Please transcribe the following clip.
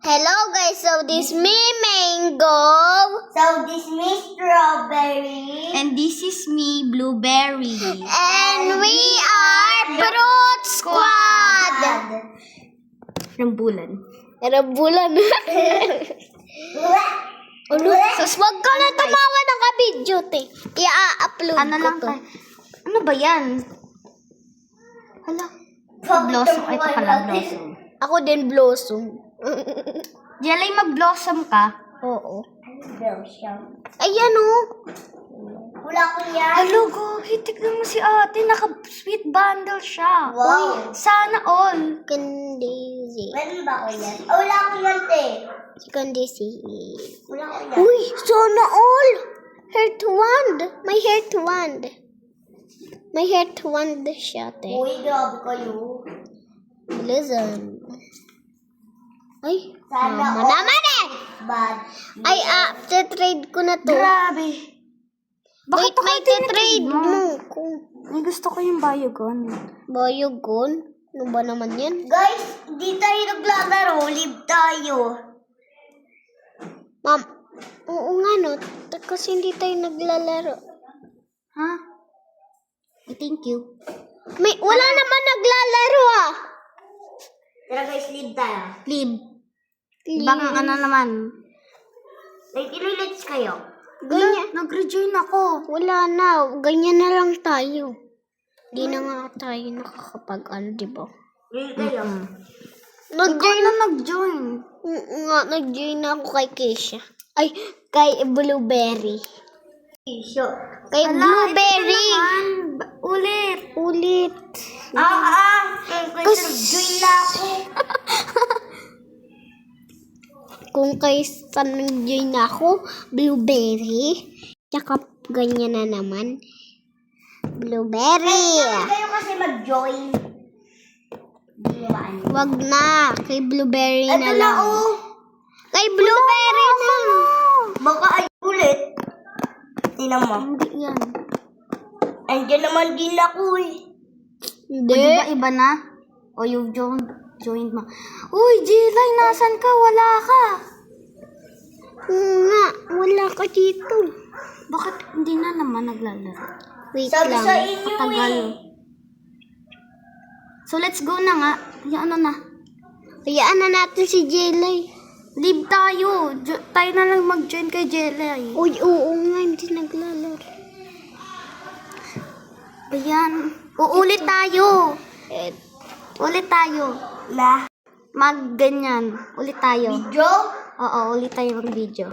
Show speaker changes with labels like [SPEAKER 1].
[SPEAKER 1] Hello guys, so this me mango.
[SPEAKER 2] So this me strawberry.
[SPEAKER 3] And this is me, blueberry.
[SPEAKER 1] And we are Fruit Squad.
[SPEAKER 3] Rambulan.
[SPEAKER 1] Rambulan. Sus, wag ka na tumawa ng ka-video, te. I-upload
[SPEAKER 3] Ano
[SPEAKER 1] ko
[SPEAKER 3] lang
[SPEAKER 1] to.
[SPEAKER 3] Ano ba yan? Hala. Blossom. Ito pala, blossom.
[SPEAKER 1] Ako din blossom.
[SPEAKER 3] Jelay, mag-blossom ka?
[SPEAKER 1] Oo.
[SPEAKER 2] Blossom.
[SPEAKER 1] Ayan oh.
[SPEAKER 2] Wala ko yan.
[SPEAKER 3] Hello, go. Tignan mo si ate. Naka-sweet bundle siya.
[SPEAKER 2] Wow.
[SPEAKER 3] Sana all.
[SPEAKER 1] Candice.
[SPEAKER 2] Meron ba ko yan? Oh, wala ko yan, te.
[SPEAKER 1] Si Candice.
[SPEAKER 2] Wala ko yan.
[SPEAKER 1] Uy, sana all. Heart wand. May heart wand. May heart wand siya, te.
[SPEAKER 2] Uy, grabe kayo.
[SPEAKER 1] Listen. Ay,
[SPEAKER 2] Sana
[SPEAKER 1] mama
[SPEAKER 2] all.
[SPEAKER 1] naman eh.
[SPEAKER 2] Bad.
[SPEAKER 1] Ay, trade ko na to.
[SPEAKER 3] Grabe.
[SPEAKER 1] Wait, may trade mo.
[SPEAKER 3] Ay, gusto ko yung Biogon.
[SPEAKER 1] Bayogon? Ano ba naman yan?
[SPEAKER 2] Guys, di tayo naglalaro. Live tayo.
[SPEAKER 1] Ma'am, oo nga no. Kasi hindi tayo naglalaro.
[SPEAKER 3] Ha? Thank you.
[SPEAKER 1] Wala naman naglalaro ah.
[SPEAKER 2] Tara guys, live tayo.
[SPEAKER 3] Lib. Baka ano naman.
[SPEAKER 2] Like, ililits kayo.
[SPEAKER 1] Ganyan.
[SPEAKER 3] Nag-rejoin ako.
[SPEAKER 1] Wala na. Ganyan na lang tayo. Hindi na nga tayo nakakapag-ano, di ba?
[SPEAKER 2] Live kayo.
[SPEAKER 1] Nag-join na.
[SPEAKER 3] Nag-join.
[SPEAKER 1] Nga, nag-join na ako kay Keisha. Ay, kay Blueberry.
[SPEAKER 2] Sure.
[SPEAKER 1] Kay Blueberry.
[SPEAKER 3] Ulit.
[SPEAKER 1] Ulit.
[SPEAKER 2] Join na ako.
[SPEAKER 1] Kung kay saan nag-join na ako, Blueberry. Tsaka ganyan na naman. Blueberry.
[SPEAKER 2] Kayo kasi mag-join. Di ba ano?
[SPEAKER 1] Wag na. Kay Blueberry na
[SPEAKER 2] Ito na
[SPEAKER 1] lang.
[SPEAKER 2] oh.
[SPEAKER 1] Kay Blueberry na.
[SPEAKER 2] Baka ay ulit. Tingnan mo.
[SPEAKER 3] Hindi yan.
[SPEAKER 2] Andiyan naman din ako eh.
[SPEAKER 1] Hindi.
[SPEAKER 3] Di ba iba na? O yung joined mo. Uy, Jelay, nasan ka? Wala ka.
[SPEAKER 1] Nga, wala ka dito.
[SPEAKER 3] Bakit hindi na naman naglalaro?
[SPEAKER 1] Wait
[SPEAKER 2] Sabi
[SPEAKER 1] lang.
[SPEAKER 2] sa inyo
[SPEAKER 3] Katagal.
[SPEAKER 2] eh.
[SPEAKER 3] So, let's go na nga. Hayaan na.
[SPEAKER 1] Hayaan na natin si Jelay.
[SPEAKER 3] Leave tayo. Tayo na lang mag-join kay Jelay.
[SPEAKER 1] Uy, oo nga, hindi naglalaro.
[SPEAKER 3] Ayan. Uulit tayo.
[SPEAKER 1] Eh,
[SPEAKER 3] Ulit tayo.
[SPEAKER 2] Na.
[SPEAKER 3] Mag-ganyan. Ulit tayo.
[SPEAKER 2] Video?
[SPEAKER 3] Oo, ulit tayo mag-video.